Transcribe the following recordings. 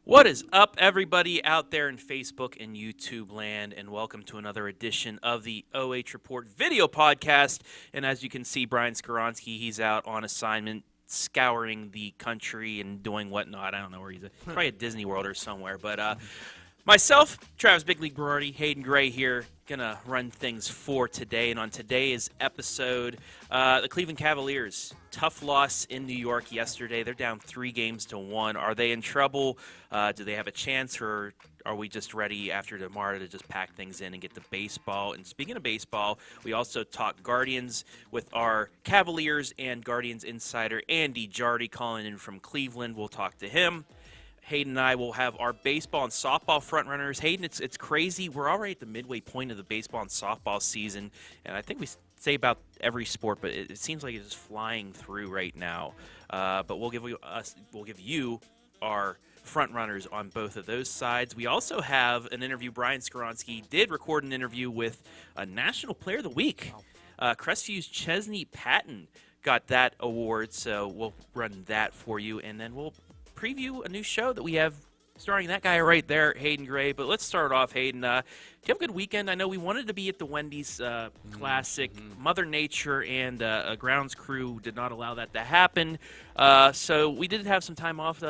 What is up, everybody out there in Facebook and YouTube land, and welcome to another edition of the OH.Report video podcast. And as you can see, Brian Skoronsky, he's out on assignment, scouring the country and doing whatnot. I don't know where he's at. Probably at Disney World or somewhere. But myself, Travis Big League Berardi, Hayden Gray here, gonna run things for today. And on today's episode, the Cleveland Cavaliers, tough loss in New York yesterday. They're down 3-1. Are they in trouble? Do they have a chance, or are we just ready after tomorrow to just pack things in and get to baseball? And speaking of baseball, we also talk Guardians with our Cavaliers and Guardians insider Andy Jardy calling in from Cleveland. We'll talk to him. Hayden and I will have our baseball and softball frontrunners. Hayden, it's crazy. We're already at the midway point of the baseball and softball season, and I think we say about every sport, but it seems like it's just flying through right now. But we'll give you our frontrunners on both of those sides. We also have an interview. Brian Skoronsky did record an interview with a National Player of the Week. Crestview's Chesney Patton got that award, so we'll run that for you, and then we'll preview a new show that we have starring that guy right there, Hayden Gray. But let's start off, Hayden. Do you have a good weekend? I know we wanted to be at the Wendy's Classic. Mother Nature and a grounds crew did not allow that to happen. So we did have some time off.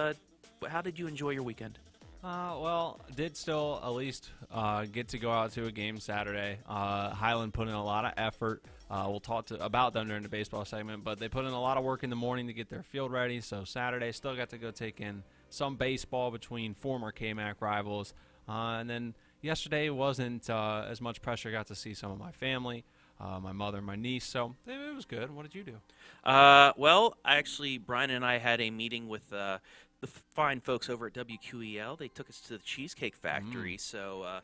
How did you enjoy your weekend? Well, did still at least get to go out to a game Saturday. Highland put in a lot of effort. We'll talk about them during the baseball segment, but they put in a lot of work in the morning to get their field ready. So Saturday, still got to go take in some baseball between former KMAC rivals. And then yesterday wasn't as much pressure. Got to see some of my family, my mother and my niece. So it was good. What did you do? Well, actually, Brian and I had a meeting with the fine folks over at WQEL. They took us to the Cheesecake Factory, so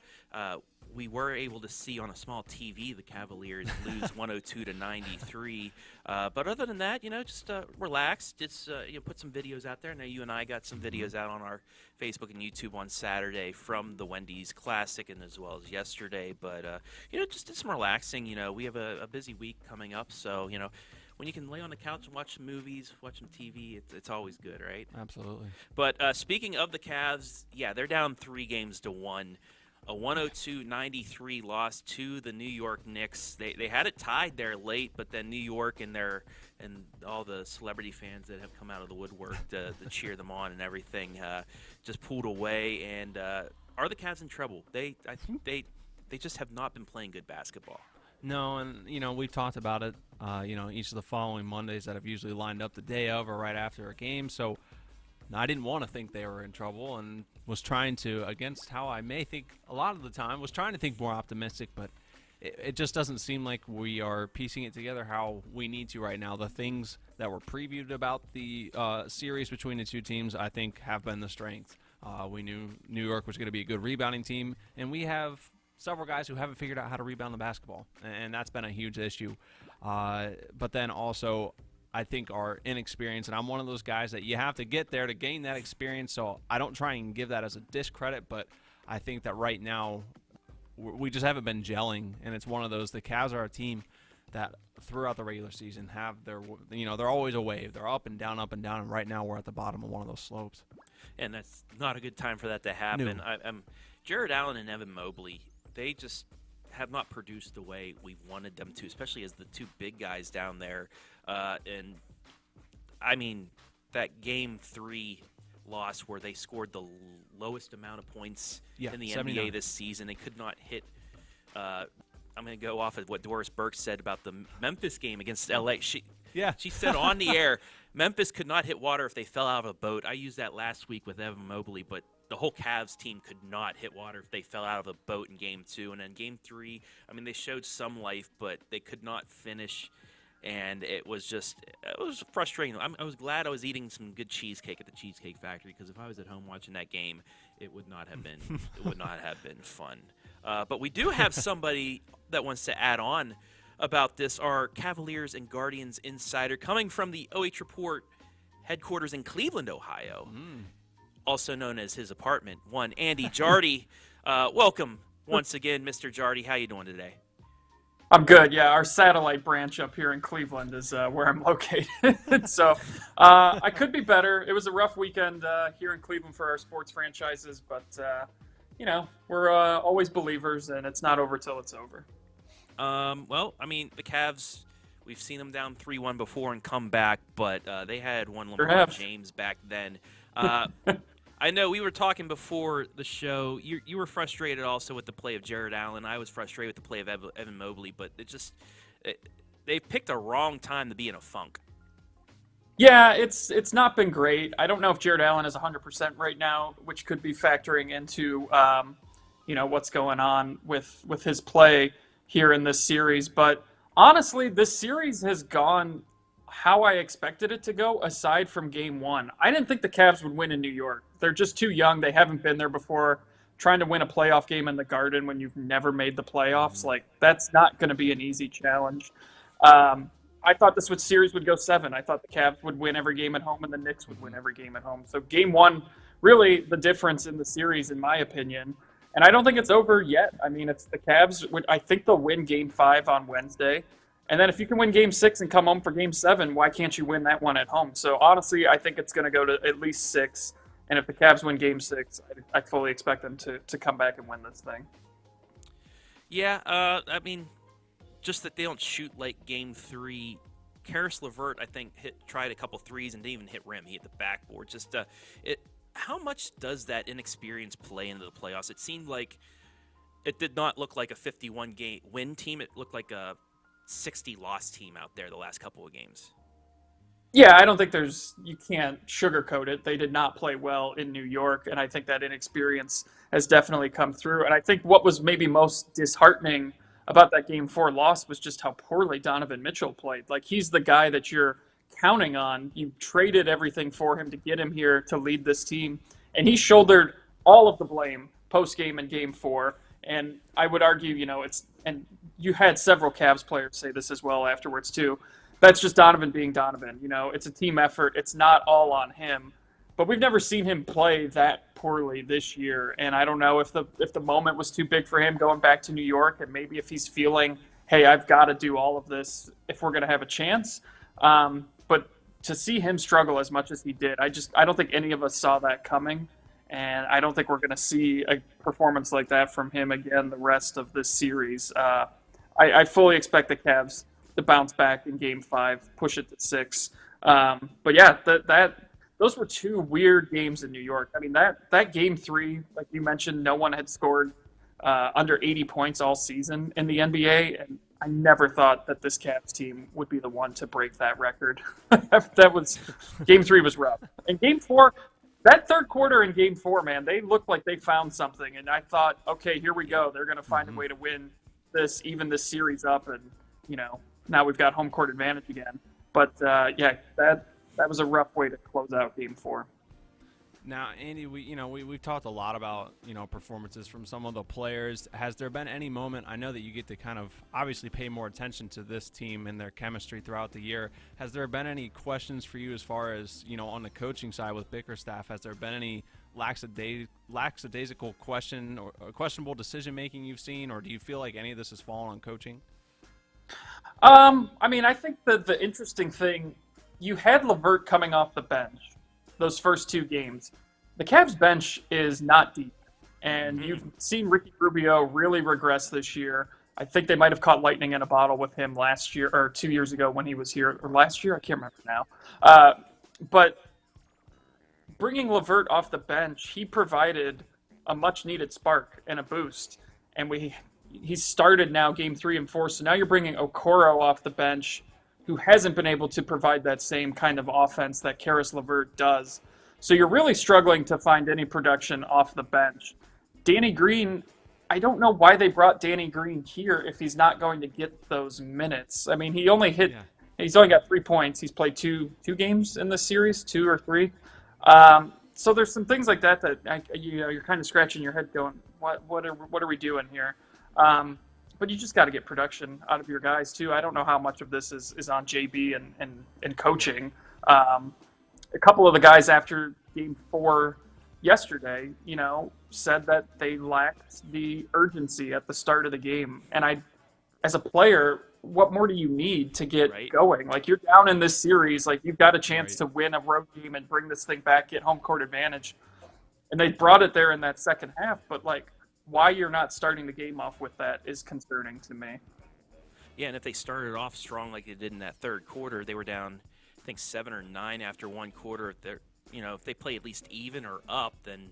we were able to see on a small TV the Cavaliers lose 102-93. But other than that, just relaxed. Just put some videos out there. Now you and I got some videos out on our Facebook and YouTube on Saturday from the Wendy's Classic, and as well as yesterday. But just did some relaxing. We have a busy week coming up, so when you can lay on the couch and watch some movies, watch some TV, it's always good, right? Absolutely. But speaking of the Cavs, yeah, they're down 3-1. A 102-93 loss to the New York Knicks. They had it tied there late, but then New York and all the celebrity fans that have come out of the woodwork to cheer them on and everything just pulled away. And are the Cavs in trouble? I think they just have not been playing good basketball. No, and, we've talked about it, each of the following Mondays that have usually lined up the day of or right after a game. So I didn't want to think they were in trouble and was trying to, against how I may think a lot of the time, was trying to think more optimistic, but it just doesn't seem like we are piecing it together how we need to right now. The things that were previewed about the series between the two teams, I think, have been the strength. We knew New York was going to be a good rebounding team, and we have several guys who haven't figured out how to rebound the basketball, and that's been a huge issue. But then also, I think our inexperience, and I'm one of those guys that you have to get there to gain that experience, so I don't try and give that as a discredit, but I think that right now we just haven't been gelling, and it's one of those, the Cavs are a team that throughout the regular season have their, they're always a wave. They're up and down, and right now we're at the bottom of one of those slopes. And that's not a good time for that to happen. No. Jared Allen and Evan Mobley, they just have not produced the way we wanted them to, especially as the two big guys down there. And, I mean, that Game 3 loss where they scored the lowest amount of points in the 79. NBA this season. They could not hit I'm going to go off of what Doris Burke said about the Memphis game against L.A. She said on the air, Memphis could not hit water if they fell out of a boat. I used that last week with Evan Mobley, but the whole Cavs team could not hit water if they fell out of a boat in Game 2. And then Game 3, I mean, they showed some life, but they could not finish. and it was frustrating. I was glad I was eating some good cheesecake at the Cheesecake Factory, because if I was at home watching that game, it would not have been fun. But we do have somebody that wants to add on about this. Our Cavaliers and Guardians insider coming from the OH.Report headquarters in Cleveland, Ohio, also known as his apartment, one Andy Jardy. Welcome once again, Mr. Jardy. How you doing today? I'm good. Yeah, our satellite branch up here in Cleveland is where I'm located. So I could be better. It was a rough weekend here in Cleveland for our sports franchises, but we're always believers, and it's not over till it's over. Well, I mean, the Cavs, we've seen them down 3-1 before and come back, but they had one LeBron James back then. I know we were talking before the show. You were frustrated also with the play of Jarrett Allen. I was frustrated with the play of Evan Mobley, but they picked a wrong time to be in a funk. Yeah, it's not been great. I don't know if Jarrett Allen is 100% right now, which could be factoring into what's going on with his play here in this series. But honestly, this series has gone how I expected it to go, aside from game one. I didn't think the Cavs would win in New York. They're just too young. They haven't been there before. Trying to win a playoff game in the Garden when you've never made the playoffs, that's not going to be an easy challenge. I thought this series would go 7. I thought the Cavs would win every game at home and the Knicks would win every game at home. So game one, really the difference in the series, in my opinion. And I don't think it's over yet. I mean, it's the Cavs. I think they'll win game 5 on Wednesday. And then if you can win game 6 and come home for game 7, why can't you win that one at home? So honestly, I think it's going to go to at least 6. And if the Cavs win game 6, I fully expect them to come back and win this thing. Yeah, I mean, just that they don't shoot like game 3. Karis LeVert, I think, tried a couple threes and didn't even hit rim. He hit the backboard. How much does that inexperience play into the playoffs? It seemed like it did not look like a 51-game win team. It looked like a 60-loss team out there the last couple of games. Yeah, I don't think you can't sugarcoat it. They did not play well in New York, and I think that inexperience has definitely come through. And I think what was maybe most disheartening about that game 4 loss was just how poorly Donovan Mitchell played. Like, he's the guy that you're counting on. You traded everything for him to get him here to lead this team, and he shouldered all of the blame post-game in game 4. And I would argue, and you had several Cavs players say this as well afterwards too. That's just Donovan being Donovan. It's a team effort. It's not all on him. But we've never seen him play that poorly this year. And I don't know if the moment was too big for him going back to New York, and maybe if he's feeling, hey, I've got to do all of this if we're going to have a chance. But to see him struggle as much as he did, I don't think any of us saw that coming. And I don't think we're going to see a performance like that from him again the rest of this series. I fully expect the Cavs to bounce back in Game 5, push it to 6. But yeah, those were 2 weird games in New York. I mean, that Game 3, like you mentioned, no one had scored under 80 points all season in the NBA, and I never thought that this Cavs team would be the one to break that record. Game 3 was rough. And Game 4. That third quarter in Game 4, man, they looked like they found something, and I thought, okay, here we go. They're going to find a way to win even this series up, and now we've got home court advantage again. But yeah, that was a rough way to close out Game 4. Now, Andy, we've talked a lot about performances from some of the players. Has there been any moment? I know that you get to kind of obviously pay more attention to this team and their chemistry throughout the year. Has there been any questions for you as far as on the coaching side with Bickerstaff? Has there been any lackadaisical question or questionable decision making you've seen, or do you feel like any of this has fallen on coaching? I mean, I think that the interesting thing, you had LeVert coming off the bench those first 2 games. The Cavs bench is not deep, and you've seen Ricky Rubio really regress this year. I think they might have caught lightning in a bottle with him last year or 2 years ago when he was here, or last year, I can't remember now. But bringing LeVert off the bench, he provided a much-needed spark and a boost, and he started now Game 3 and 4. So now you're bringing Okoro off the bench, who hasn't been able to provide that same kind of offense that Karis LeVert does. So you're really struggling to find any production off the bench. Danny Green, I don't know why they brought Danny Green here if he's not going to get those minutes. I mean, he only hit He's only got 3 points. He's played two games in this series, 2 or 3. So there's some things like that you're kind of scratching your head, going, what are we doing here? But you just got to get production out of your guys too. I don't know how much of this is on JB and coaching. A couple of the guys after Game 4 yesterday, said that they lacked the urgency at the start of the game. And as a player, what more do you need to get going? Like, you're down in this series, like, you've got a chance to win a road game and bring this thing back, get home court advantage. And they brought it there in that second half, but like, why you're not starting the game off with that is concerning to me. Yeah, and if they started off strong like they did in that third quarter, they were down, I think, 7 or 9 after one quarter. If they play at least even or up, then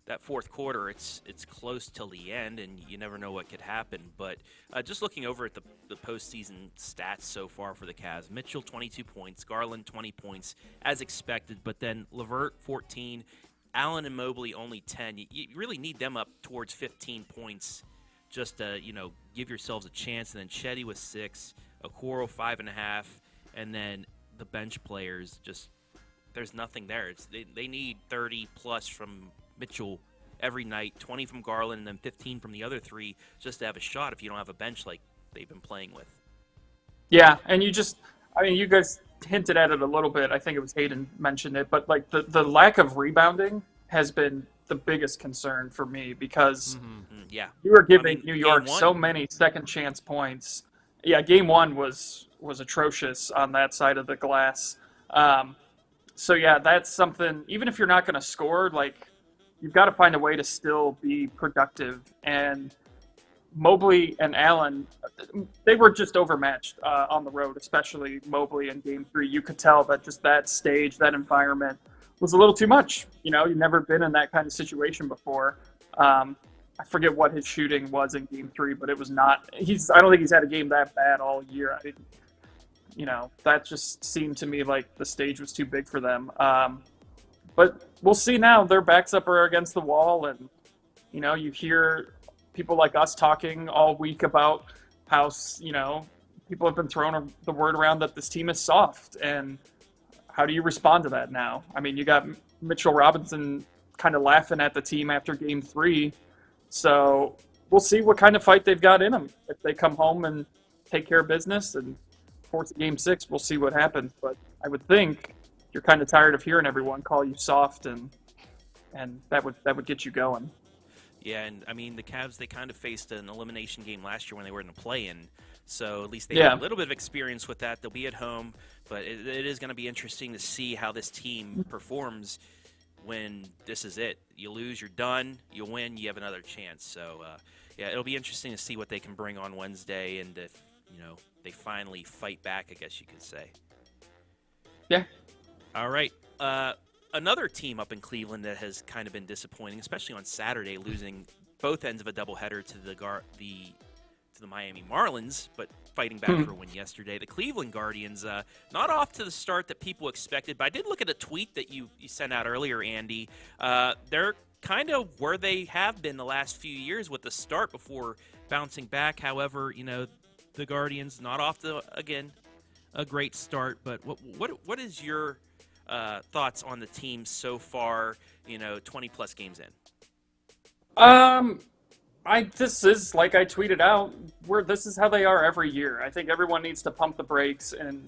that fourth quarter, it's close till the end, and you never know what could happen. But just looking over at the postseason stats so far for the Cavs, Mitchell 22 points, Garland 20 points as expected, but then LeVert 14, Allen and Mobley only 10. You really need them up towards 15 points just to give yourselves a chance. And then Chetty with 6, Okoro 5.5, and then the bench players, just there's nothing there. They need 30 plus from Mitchell every night, 20 from Garland, and then 15 from the other 3 just to have a shot if you don't have a bench like they've been playing with. Yeah, and you guys hinted at it a little bit. I think it was Hayden mentioned it, but like the lack of rebounding has been the biggest concern for me, because you are giving New York so many second chance points. Yeah, Game 1 was atrocious on that side of the glass. So yeah, that's something. Even if you're not going to score, like, you've got to find a way to still be productive. And Mobley and Allen, they were just overmatched on the road, especially Mobley in Game 3. You could tell that just that stage, that environment was a little too much. You've never been in that kind of situation before. I forget what his shooting was in Game 3, but it was not. I don't think he's had a game that bad all year. That just seemed to me like the stage was too big for them. But we'll see now. Their backs up are against the wall, and you hear people like us talking all week about how people have been throwing the word around that this team is soft. And how do you respond to that now? I mean, you got Mitchell Robinson kind of laughing at the team after Game 3. So we'll see what kind of fight they've got in them. If they come home and take care of business and force Game 6, we'll see what happens. But I would think you're kind of tired of hearing everyone call you soft, and that would get you going. Yeah, and I mean, the Cavs, they kind of faced an elimination game last year when they were in the play-in, so at least they have a little bit of experience with that. They'll be at home, but it is going to be interesting to see how this team performs when this is it. You lose, you're done. You win, you have another chance. So, yeah, it'll be interesting to see what they can bring on Wednesday, and if they finally fight back, I guess you could say. Yeah. All right. Another team up in Cleveland that has kind of been disappointing, especially on Saturday, losing both ends of a doubleheader to the Miami Marlins, but fighting back for a win yesterday. The Cleveland Guardians, not off to the start that people expected, but I did look at a tweet that you sent out earlier, Andy. They're kind of where they have been the last few years with the start before bouncing back. However, the Guardians not off to, again, a great start. But what is your thoughts on the team so far, 20-plus games in? This is, like I tweeted out, this is how they are every year. I think everyone needs to pump the brakes, and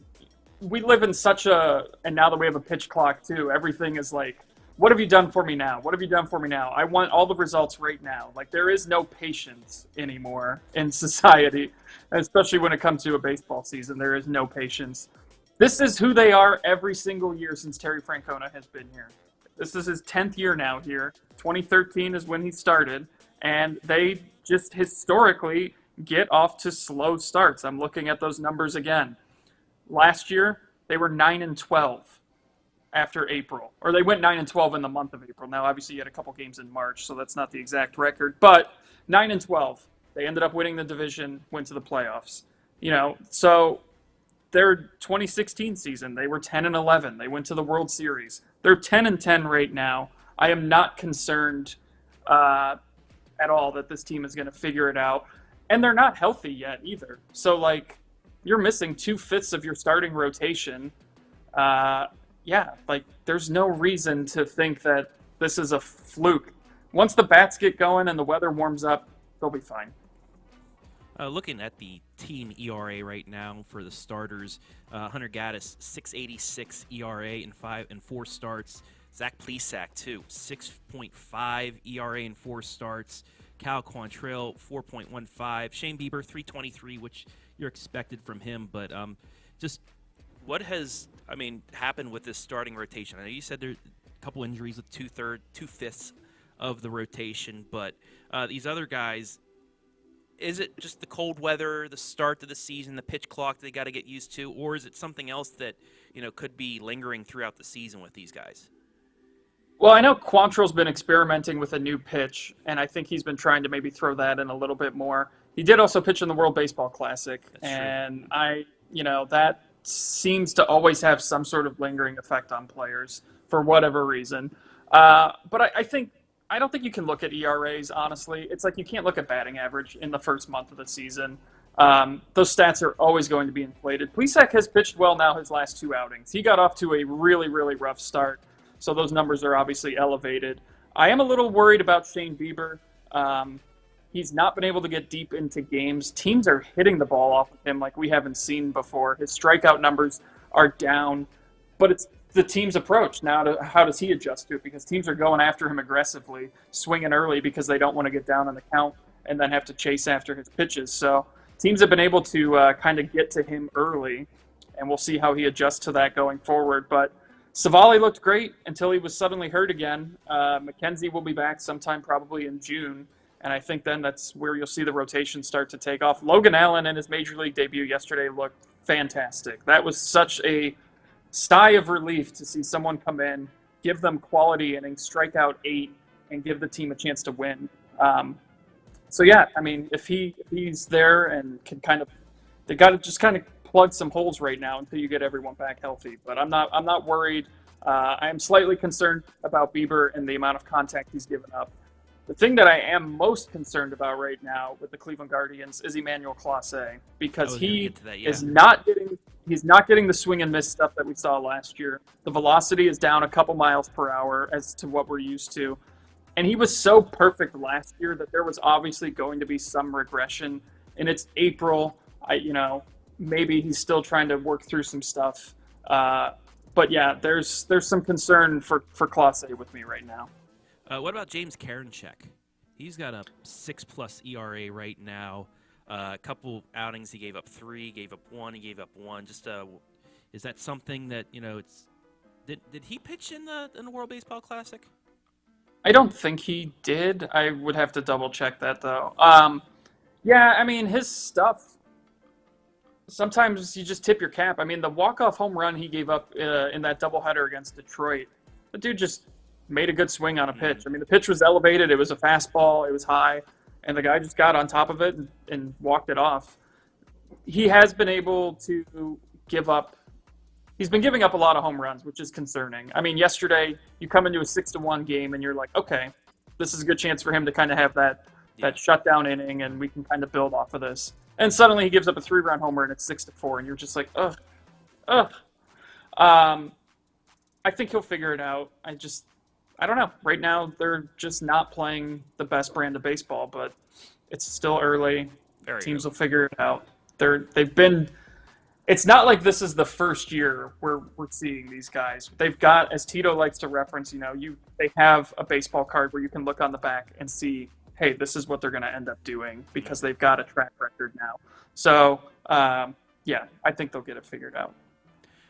we live in and now that we have a pitch clock too, everything is like, what have you done for me now? What have you done for me now? I want all the results right now. Like, there is no patience anymore in society, especially when it comes to a baseball season. There is no patience. This is who they are every single year since Terry Francona has been here. This is his 10th year now here. 2013 is when he started, and they just historically get off to slow starts. I'm looking at those numbers again. Last year, they were 9-12 after April, or they went 9-12 in the month of April. Now, obviously, you had a couple games in March, so that's not the exact record, but 9-12. They ended up winning the division, went to the playoffs. So their 2016 season, they were 10-11. They went to the World Series. They're 10-10 right now. I am not concerned at all that this team is going to figure it out, and they're not healthy yet either. So, like, you're missing 2/5 of your starting rotation. Yeah, like there's no reason to think that this is a fluke. Once the bats get going and the weather warms up, they'll be fine. Looking at the team ERA right now for the starters, Hunter Gaddis 6.86 ERA in 4 starts. Zach Plesac too 6.5 ERA in 4 starts. Cal Quantrill 4.15. Shane Bieber 3.23, which you're expected from him, but just what has happened with this starting rotation? I know you said there's a couple injuries with 2/5 of the rotation, but these other guys. Is it just the cold weather, the start of the season, the pitch clock they got to get used to, or is it something else that could be lingering throughout the season with these guys? Well, I know Quantrill's been experimenting with a new pitch, and I think he's been trying to maybe throw that in a little bit more. He did also pitch in the World Baseball Classic, and that seems to always have some sort of lingering effect on players for whatever reason. But I don't think you can look at ERAs, honestly. It's like you can't look at batting average in the first month of the season. Those stats are always going to be inflated. Plesac has pitched well now his last 2 outings. He got off to a really, really rough start, so those numbers are obviously elevated. I am a little worried about Shane Bieber. He's not been able to get deep into games. Teams are hitting the ball off of him like we haven't seen before. His strikeout numbers are down, but it's the team's approach. Now, how does he adjust to it? Because teams are going after him aggressively, swinging early because they don't want to get down on the count and then have to chase after his pitches. So teams have been able to kind of get to him early, and we'll see how he adjusts to that going forward. But Savali looked great until he was suddenly hurt again. McKenzie will be back sometime probably in June, and I think then that's where you'll see the rotation start to take off. Logan Allen in his Major League debut yesterday looked fantastic. That was such a sigh of relief to see someone come in, give them quality innings, strike out 8, and give the team a chance to win. So yeah, if he's there and can they got to just kind of plug some holes right now until you get everyone back healthy. But I'm not worried. I am slightly concerned about Bieber and the amount of contact he's given up. The thing that I am most concerned about right now with the Cleveland Guardians is Emmanuel Clase, because he's not getting the swing and miss stuff that we saw last year. The velocity is down a couple miles per hour as to what we're used to. And he was so perfect last year that there was obviously going to be some regression. And it's April. Maybe he's still trying to work through some stuff. But yeah, there's some concern for Clase with me right now. What about James Karinchak? He's got a 6+ ERA right now. A couple outings, he gave up 3, gave up 1, he gave up 1. Just is that something that it's? Did he pitch in the World Baseball Classic? I don't think he did. I would have to double check that though. Yeah, his stuff. Sometimes you just tip your cap. The walk-off home run he gave up in that doubleheader against Detroit, the dude just made a good swing on a pitch. The pitch was elevated. It was a fastball. It was high. And the guy just got on top of it and walked it off. He has been able to give up. He's been giving up a lot of home runs, which is concerning. Yesterday, you come into a 6-1 game and you're like, okay, this is a good chance for him to kind of have that shutdown inning and we can kind of build off of this. And suddenly he gives up a 3-run homer and it's 6-4 and you're just like, ugh. I think he'll figure it out. I don't know. Right now, they're just not playing the best brand of baseball, but it's still early. Teams will figure it out. It's not like this is the first year where we're seeing these guys. They've got, as Tito likes to reference, they have a baseball card where you can look on the back and see, hey, this is what they're going to end up doing because they've got a track record now. So, yeah, I think they'll get it figured out.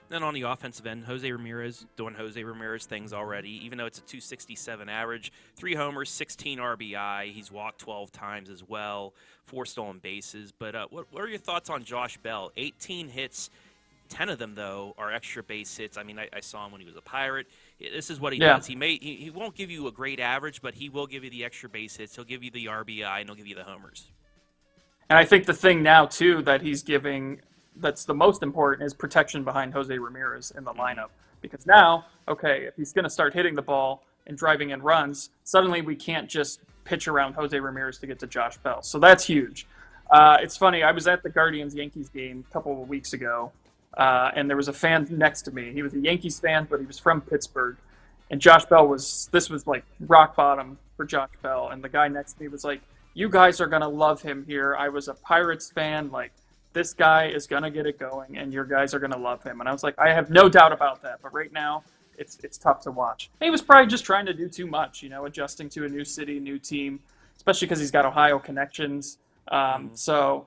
Then on the offensive end, Jose Ramirez doing Jose Ramirez things already, even though it's a 267 average. 3 homers, 16 RBI. He's walked 12 times as well, 4 stolen bases. But what are your thoughts on Josh Bell? 18 hits, 10 of them, though, are extra base hits. I saw him when he was a Pirate. This is what he does. He won't give you a great average, but he will give you the extra base hits. He'll give you the RBI, and he'll give you the homers. And I think the thing now, too, that he's giving – that's the most important is protection behind Jose Ramirez in the lineup. Because now, okay, if he's going to start hitting the ball and driving in runs, suddenly we can't just pitch around Jose Ramirez to get to Josh Bell. So that's huge. It's funny. I was at the Guardians-Yankees game a couple of weeks ago, and there was a fan next to me. He was a Yankees fan, but he was from Pittsburgh. And Josh Bell this was like rock bottom for Josh Bell. And the guy next to me was like, "You guys are going to love him here. I was a Pirates fan. Like, this guy is going to get it going, and your guys are going to love him." And I was like, I have no doubt about that. But right now, it's tough to watch. And he was probably just trying to do too much, adjusting to a new city, new team, especially because he's got Ohio connections. So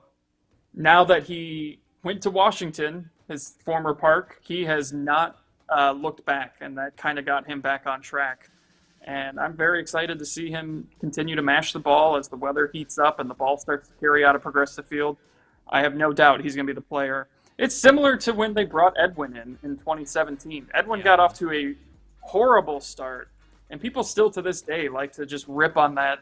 now that he went to Washington, his former park, he has not looked back, and that kind of got him back on track. And I'm very excited to see him continue to mash the ball as the weather heats up and the ball starts to carry out of Progressive Field. I have no doubt he's going to be the player. It's similar to when they brought Edwin in 2017. Edwin got off to a horrible start, and people still to this day like to just rip on that,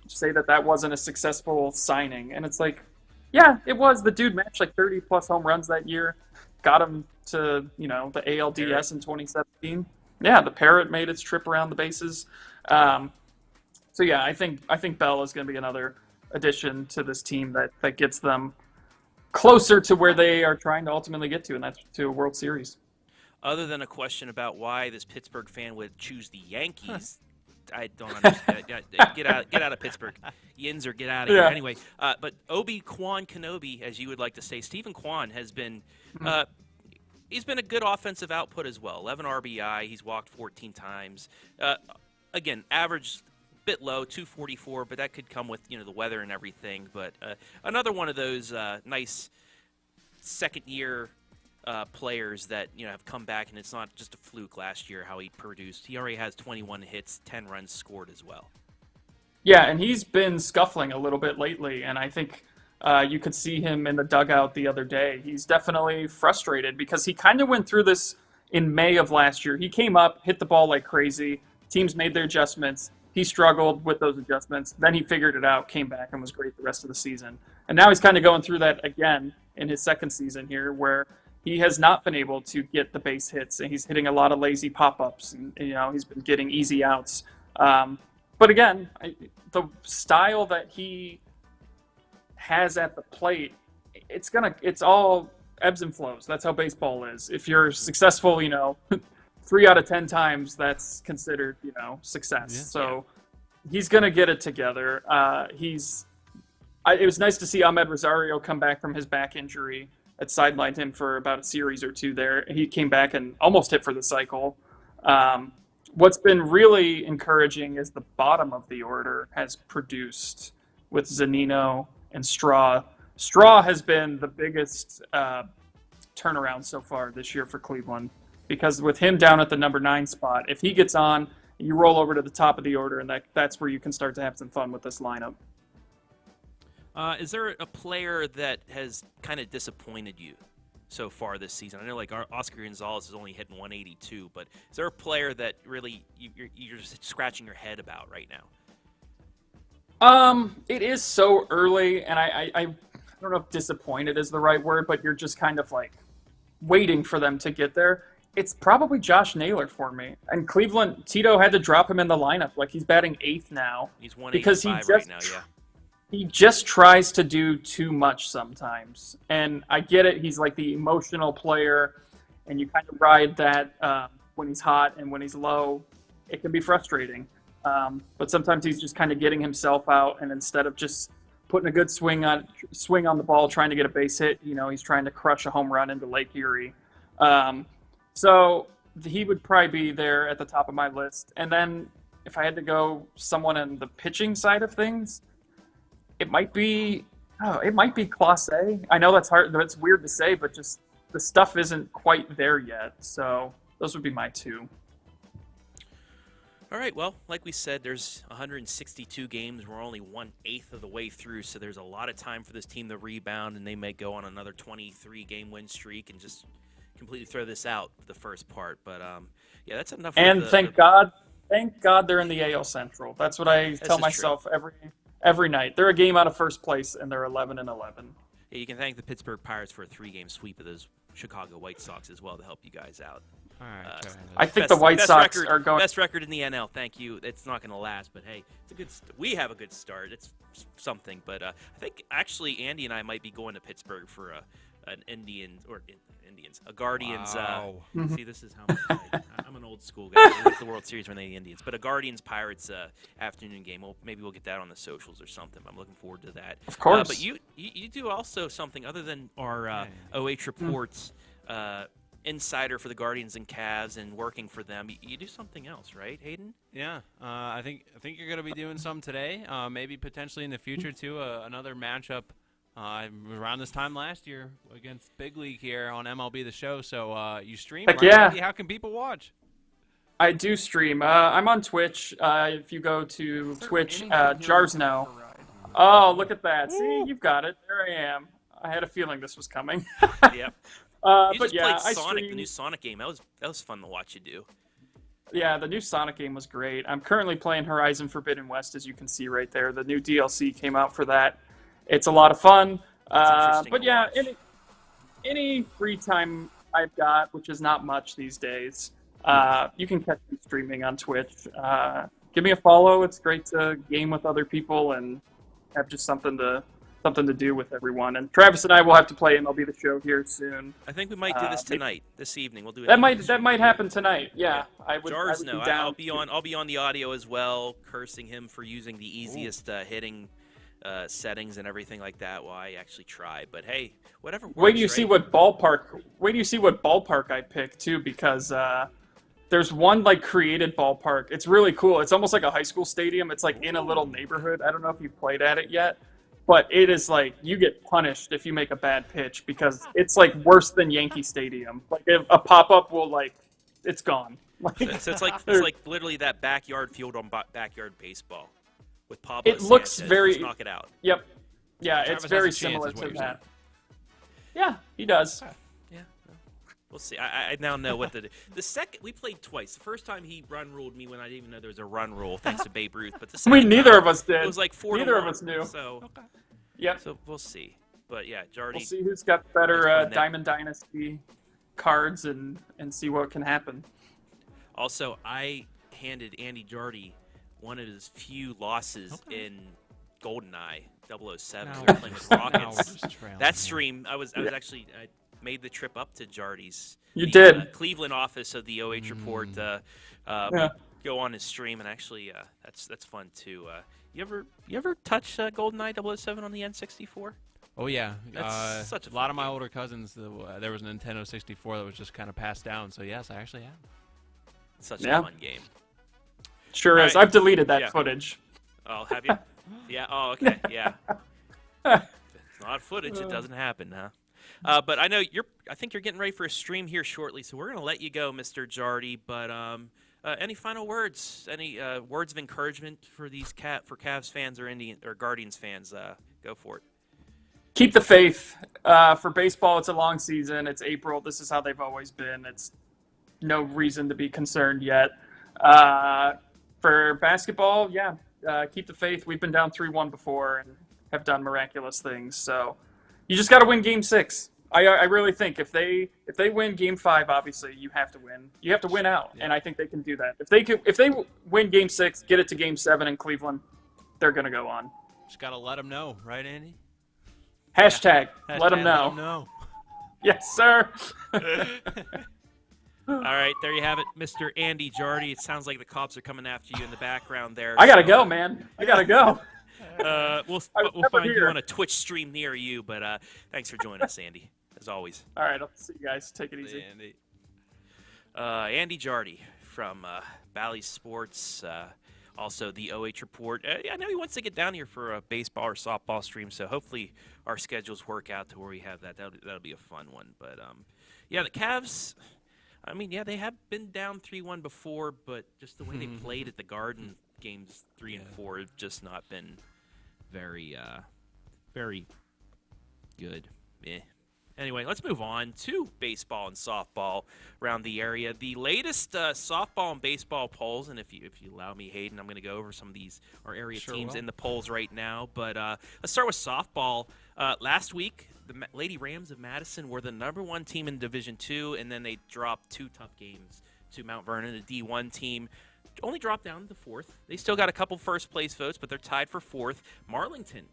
say that wasn't a successful signing. And it's like, yeah, it was. The dude matched like 30-plus home runs that year, got him to, the ALDS in 2017. Yeah, the Parrot made its trip around the bases. So yeah, I think Bell is going to be another addition to this team that gets them closer to where they are trying to ultimately get to, and that's to a World Series. Other than a question about why this Pittsburgh fan would choose the Yankees, I don't understand. Get out of Pittsburgh. Yinzer, get out of here. Anyway, but Obi-Kwan Kenobi, as you would like to say, Stephen Kwan has been he's been a good offensive output as well. 11 RBI. He's walked 14 times. Again, average bit low, 244, but that could come with the weather and everything. But another one of those nice second-year players that have come back, and it's not just a fluke last year how he produced. He already has 21 hits, 10 runs scored as well. Yeah, and he's been scuffling a little bit lately, and I think you could see him in the dugout the other day. He's definitely frustrated because he kind of went through this in May of last year. He came up, hit the ball like crazy. Teams made their adjustments. He struggled with those adjustments. Then he figured it out, came back, and was great the rest of the season. And now he's kind of going through that again in his second season here, where he has not been able to get the base hits, and he's hitting a lot of lazy pop-ups, and he's been getting easy outs. But again, the style that he has at the plate, it's all ebbs and flows. That's how baseball is. If you're successful, 3 out of 10 times, that's considered, success. Yeah. So he's going to get it together. It was nice to see Ahmed Rosario come back from his back injury. It sidelined him for about a series or two there. He came back and almost hit for the cycle. What's been really encouraging is the bottom of the order has produced with Zunino and Straw. Straw has been the biggest turnaround so far this year for Cleveland, because with him down at the number 9 spot, if he gets on, you roll over to the top of the order, and that's where you can start to have some fun with this lineup. Is there a player that has kind of disappointed you so far this season? I know Oscar Gonzalez is only hitting 182, but is there a player that really you're just scratching your head about right now? It is so early, and I don't know if disappointed is the right word, but you're just kind of like waiting for them to get there. It's probably Josh Naylor for me. And Cleveland, Tito had to drop him in the lineup. Like, he's batting 8th now. He's 185 right now, yeah. He just tries to do too much sometimes. And I get it. He's like the emotional player, and you kind of ride that when he's hot and when he's low. It can be frustrating. But sometimes he's just kind of getting himself out, and instead of just putting a good swing on the ball, trying to get a base hit, he's trying to crush a home run into Lake Erie. So he would probably be there at the top of my list. And then if I had to go someone in the pitching side of things, it might be Clase. I know that's hard. That's weird to say, but just the stuff isn't quite there yet. So those would be my 2. All right, well, like we said, there's 162 games. We're only 1/8 of the way through, so there's a lot of time for this team to rebound, and they may go on another 23-game win streak and just completely throw this out the first part. But, yeah, that's enough. And thank God they're in the AL Central. That's what I tell myself every night. They're a game out of first place, and they're 11-11. Yeah, you can thank the Pittsburgh Pirates for a 3-game sweep of those Chicago White Sox as well to help you guys out. All right, I think the White Sox record, are going. Best record in the NL. Thank you. It's not going to last, but hey, it's a good. We have a good start. It's something. But I think actually Andy and I might be going to Pittsburgh for an Indians a Guardians. Wow. See, this is how much I'm an old school guy. I went to the World Series when they the Indians, but a Guardians Pirates afternoon game. Well, maybe we'll get that on the socials or something. I'm looking forward to that. Of course. But you do also something other than our OH reports. Insider for the Guardians and Cavs and working for them. You do something else, right, Hayden? Yeah, I think you're going to be doing some today. Maybe potentially in the future too. Another matchup around this time last year against Big League here on MLB The Show. So you stream, Heck right, yeah. Andy? How can people watch? I do stream. I'm on Twitch. If you go to Twitch, Jarsno. Oh, look at that. See, you've got it. There I am. I had a feeling this was coming. Yep. But just yeah, played I Sonic, stream. the new Sonic game. That was fun to watch you do. Yeah, the new Sonic game was great. I'm currently playing Horizon Forbidden West, as you can see right there. The new DLC came out for that. It's a lot of fun. Interesting But to yeah, watch. any free time I've got, which is not much these days, you can catch me streaming on Twitch. Give me a follow. It's great to game with other people and have just something to do with everyone. And Travis and I will have to play MLB The Show here soon. I think we might do this tonight, this evening. We'll do it. That might happen tonight. Yeah, I would Jars, be no, down. I'll be on the audio as well, cursing him for using the easiest hitting settings and everything like that. While I actually try, but hey, whatever. Works, Wait till you right? see what ballpark. Wait till you see what ballpark I pick too, because there's one like created ballpark. It's really cool. It's almost like a high school stadium. It's like in a little neighborhood. I don't know if you've played at it yet, but it is like you get punished if you make a bad pitch because it's like worse than Yankee Stadium. Like if a pop up will like, it's gone. So it's like literally that backyard field on backyard baseball with Pablo. It looks Sanchez. very. Just knock it out. Yep. Yeah, Travis it's very has a chance, similar is what to you're that. Yeah, he does. Yeah, we'll see. I now know what to do. The second we played twice. The first time he run ruled me when I didn't even know there was a run rule, thanks to Babe Ruth. But the second Neither time, of us did. It was like 4-1. Neither of us knew. So, Yep. so we'll see. But yeah, Jardy. We'll see who's got better Let's find that. Diamond Dynasty cards and see what can happen. Also, I handed Andy Jardy one of his few losses in GoldenEye 007. Now We were playing with now we're Rockets. just trailing That here. stream, I was actually I made the trip up to Jardy's. You the, did. Cleveland office of the OH Report. Yeah. Go on his stream and actually that's fun too. You ever touch GoldenEye 007 on the N64? Oh yeah, That's such a lot fun of my game. older cousins. There was a Nintendo 64 that was just kind of passed down. So yes, I actually have. Such Yeah. a fun game. Sure All is. right. I've deleted that Yeah. footage. Oh, have you? Yeah. Oh, okay. Yeah. It's not footage. It doesn't happen, huh? But I know I think you're getting ready for a stream here shortly, so we're gonna let you go, Mr. Jardy. But any final words? Any words of encouragement for these Cavs fans or Guardians fans? Go for it. Keep the faith. For baseball, it's a long season. It's April. This is how they've always been. It's no reason to be concerned yet. For basketball, yeah, keep the faith. We've been down 3-1 before and have done miraculous things. So you just got to win Game 6. I really think if they win Game 5, obviously you have to win. You have to win out, and I think they can do that. If they win Game 6, get it to Game 7 in Cleveland, they're gonna go on. Just gotta let them know, right, Andy? Hashtag let them Hashtag know. Let 'em know. Yes, sir. All right, there you have it, Mr. Andy Jardy. It sounds like the cops are coming after you in the background there. I gotta so, go, man. I gotta go. We'll never find you here. on a Twitch stream near you. But thanks for joining us, Andy, as always. All right, I'll see you guys. Take it easy. Andy. Andy Jardy from Bally Sports, also the OH Report. I know he wants to get down here for a baseball or softball stream, so hopefully our schedules work out to where we have that. That'll be a fun one. But yeah, the Cavs. I mean, yeah, they have been down 3-1 before, but just the way they played at the Garden games 3 and 4 have just not been very, very good. Anyway, let's move on to baseball and softball around the area. The latest softball and baseball polls, and if you allow me, Hayden, I'm going to go over some of these our area Sure teams will. in the polls right now. But let's start with softball. Last week, the Lady Rams of Madison were the #1 team in Division II, and then they dropped 2 tough games to Mount Vernon, a D1 team. Only dropped down to 4th. They still got a couple first-place votes, but they're tied for 4th. Marlington,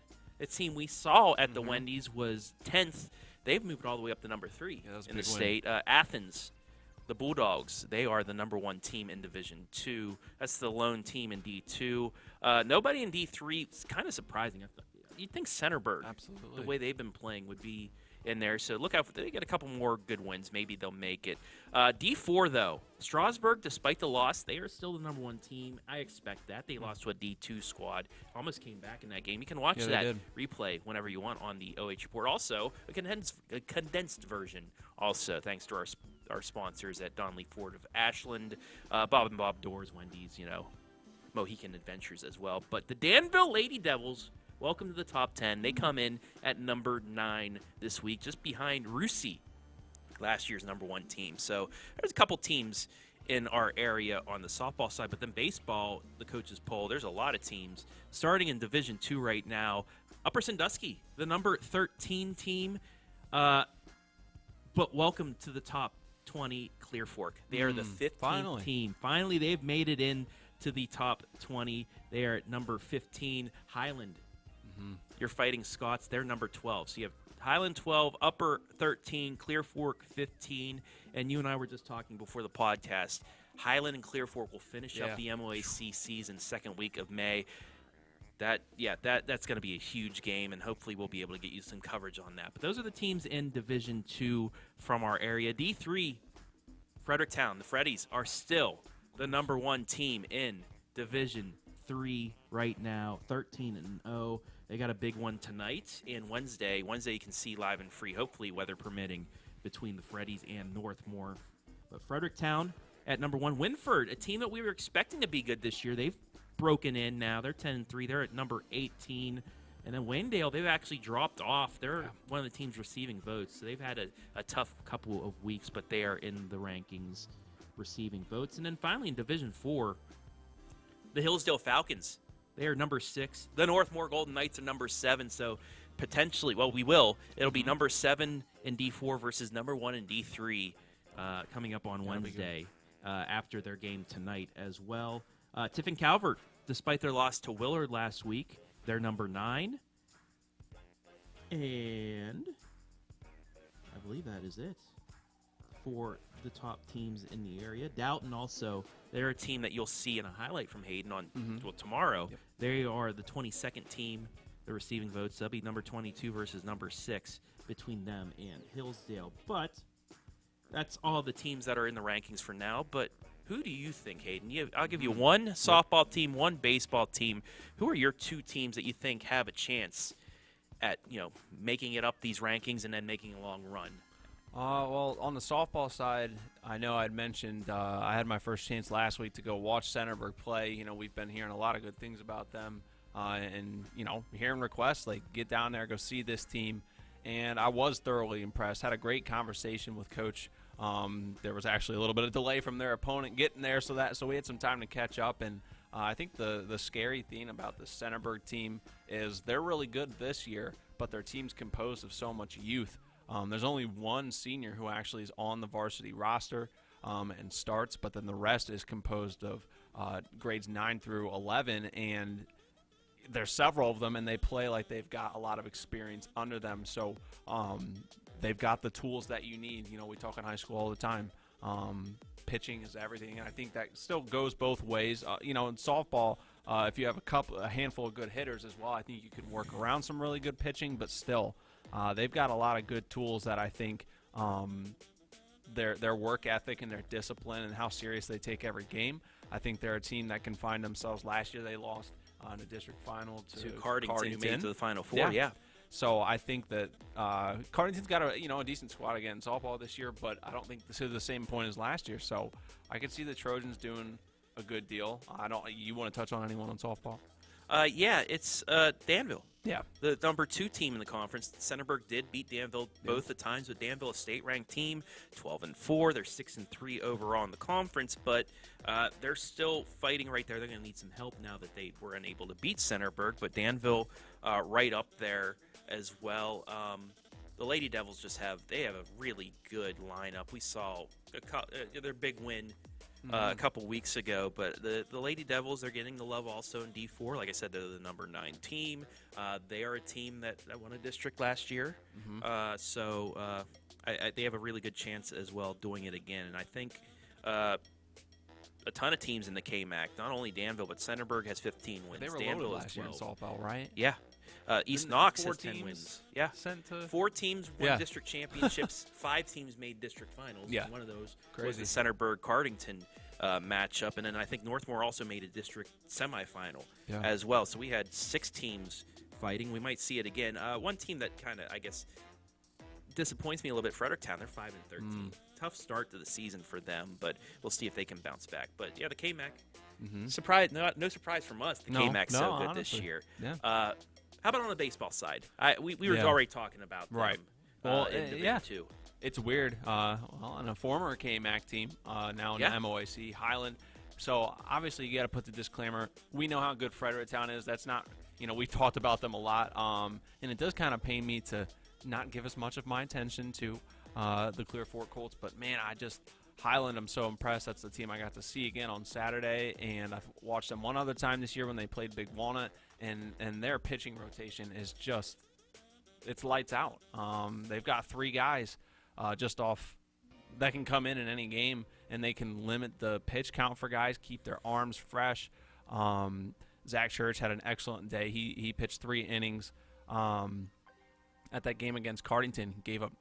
a team we saw at the Wendy's, was 10th. They've moved all the way up to #3 in the state. Athens, the Bulldogs, they are the #1 team in Division II. That's the lone team in D2. Nobody in D3. It's kind of surprising. You'd think Centerburg, absolutely, the way they've been playing, would be in there. So look out. They get a couple more good wins. Maybe they'll make it. D4, though. Strasburg, despite the loss, they are still the #1 team. I expect that. They lost to a D2 squad. Almost came back in that game. You can watch that replay whenever you want on the OH Report. Also, a condensed version. Also, thanks to our sponsors at Donley Ford of Ashland, Bob and Bob Doors, Wendy's, Mohican Adventures as well. But the Danville Lady Devils, welcome to the top 10. They come in at #9 this week, just behind Russie, last year's #1 team. So there's a couple teams in our area on the softball side, but then baseball, the coaches poll, there's a lot of teams starting in Division II right now. Upper Sandusky, the #13 team, but welcome to the top 20, Clear Fork. They are the 15th team. Finally, they've made it in to the top 20. They are at #15. Highland, you're fighting Scots. They're #12. So you have Highland 12, Upper 13, Clear Fork 15, and you and I were just talking before the podcast. Highland and Clear Fork will finish up the MOAC season second week of May. That's going to be a huge game, and hopefully we'll be able to get you some coverage on that. But those are the teams in Division II from our area. D3, Fredericktown, the Freddies are still the #1 team in Division III right now, 13-0. They got a big one tonight and Wednesday. Wednesday you can see live and free, hopefully weather permitting, between the Freddies and Northmore. But Fredericktown at #1. Winford, a team that we were expecting to be good this year. They've broken in now. They're 10-3. They're at #18. And then Wayndale, they've actually dropped off. They're one of the teams receiving votes. So they've had a tough couple of weeks, but they are in the rankings receiving votes. And then finally in Division IV, the Hillsdale Falcons. They are #6. The Northmore Golden Knights are #7. So potentially, it'll be #7 in D4 versus #1 in D3 coming up on Wednesday after their game tonight as well. Tiffin Calvert, despite their loss to Willard last week, they're #9. And I believe that is it for the top teams in the area. Doughton also, they're a team that you'll see in a highlight from Hayden on tomorrow. Yep. They are the 22nd team. They're receiving votes. They'll be #22 versus #6 between them and Hillsdale. But that's all the teams that are in the rankings for now. But who do you think, Hayden? I'll give you one softball team, one baseball team. Who are your 2 teams that you think have a chance at making it up these rankings and then making a long run? Well, on the softball side, I know I'd mentioned I had my first chance last week to go watch Centerburg play. We've been hearing a lot of good things about them, and hearing requests like get down there, go see this team, and I was thoroughly impressed. Had a great conversation with Coach. There was actually a little bit of delay from their opponent getting there, so we had some time to catch up. And I think the scary thing about the Centerburg team is they're really good this year, but their team's composed of so much youth. There's only one senior who actually is on the varsity roster and starts, but then the rest is composed of grades 9 through 11, and there's several of them, and they play like they've got a lot of experience under them. So they've got the tools that you need. We talk in high school all the time. Pitching is everything, and I think that still goes both ways. In softball, if you have a handful of good hitters as well, I think you can work around some really good pitching, but still, they've got a lot of good tools that I think their work ethic and their discipline and how serious they take every game. I think they're a team that can find themselves. Last year they lost in the district final to Cardington, who made it to the Final Four. Yeah. So I think that Cardington's got a decent squad again in softball this year, but I don't think this is the same point as last year. So I could see the Trojans doing a good deal. You want to touch on anyone on softball? It's Danville. Yeah. The #2 team in the conference. Centerburg did beat Danville both the times, but Danville, a state-ranked team, 12-4. They're 6-3 overall in the conference, but they're still fighting right there. They're going to need some help now that they were unable to beat Centerburg, but Danville right up there as well. the Lady Devils have a really good lineup. We saw their big win a couple weeks ago, but the Lady Devils are getting the love also in D4. Like I said, they're the number 9 team. They are a team that won a district last year, so they have a really good chance as well doing it again. And I think a ton of teams in the KMAC, not only Danville, but Centerburg has 15 wins. They were Danville loaded is last year in 12. Saltbell, right? Yeah. East Didn't Knox 4 has 10 teams wins. Yeah. Sent to 4 teams won Yeah. district championships. 5 teams made district finals. Yeah. One of those was Crazy. the Centerburg-Cardington matchup. And then I think Northmore also made a district semifinal as well. So we had 6 teams fighting. We might see it again. One team that kind of, I guess, disappoints me a little bit, Fredericktown. They're 5-13. Tough start to the season for them, but we'll see if they can bounce back. But, yeah, the KMAC. Surprise! No surprise from us. The KMAC's so good this year. Yeah. How about on the baseball side? We were already talking about them, Right. in Division 2. It's weird. On a former KMAC team, now in the MOAC, Highland. So obviously you got to put the disclaimer. We know how good Fredericktown is. That's not, we've talked about them a lot. And it does kind of pain me to not give as much of my attention to the Clear Fork Colts. But man, Highland, I'm so impressed. That's the team I got to see again on Saturday, and I've watched them one other time this year when they played Big Walnut, and their pitching rotation is just, it's lights out. They've got 3 guys just off that can come in any game, and they can limit the pitch count for guys, keep their arms fresh. Zach Church had an excellent day. He pitched 3 innings. At that game against Cardington,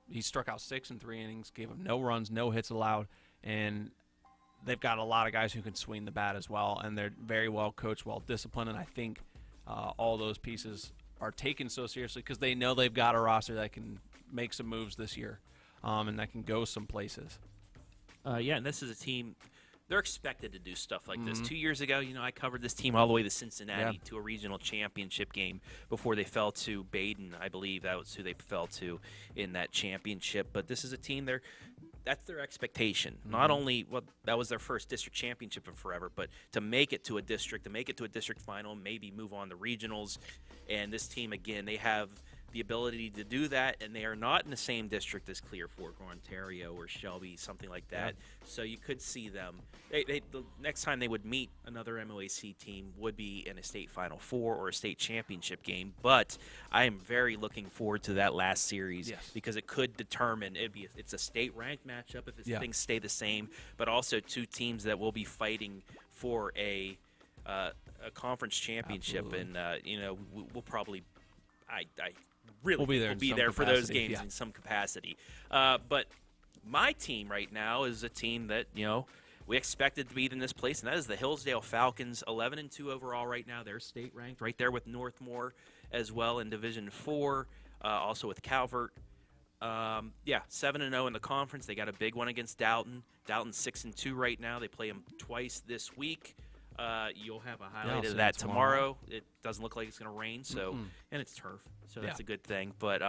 he struck out 6 in 3 innings, gave up no runs, no hits allowed, and they've got a lot of guys who can swing the bat as well, and they're very well coached, well disciplined, and I think all those pieces are taken so seriously because they know they've got a roster that can make some moves this year, and that can go some places. And this is a team. They're expected to do stuff like this. 2 years ago, I covered this team all the way to Cincinnati to a regional championship game before they fell to Baden. I believe that was who they fell to in that championship. But this is a team that's their expectation. Not only that was their first district championship in forever, but to make it to a district final, maybe move on to regionals. And this team, again, they have the ability to do that, and they are not in the same district as Clear Fork or Ontario or Shelby, something like that. So you could see them. The next time they would meet another MOAC team would be in a state Final Four or a state championship game. But I am very looking forward to that last series because it could determine it's a state ranked matchup if things stay the same, but also 2 teams that will be fighting for a conference championship. Absolutely. And we'll probably We'll be there for those games in some capacity. But my team right now is a team that, we expected to be in this place, and that is the Hillsdale Falcons, 11-2 overall right now. They're state ranked right there with Northmore as well in Division 4, also with Calvert. 7-0 in the conference. They got a big one against Dalton. Dalton's 6-2 right now. They play them twice this week. You'll have a highlight of that tomorrow. It doesn't look like it's going to rain, and it's turf, so that's a good thing. But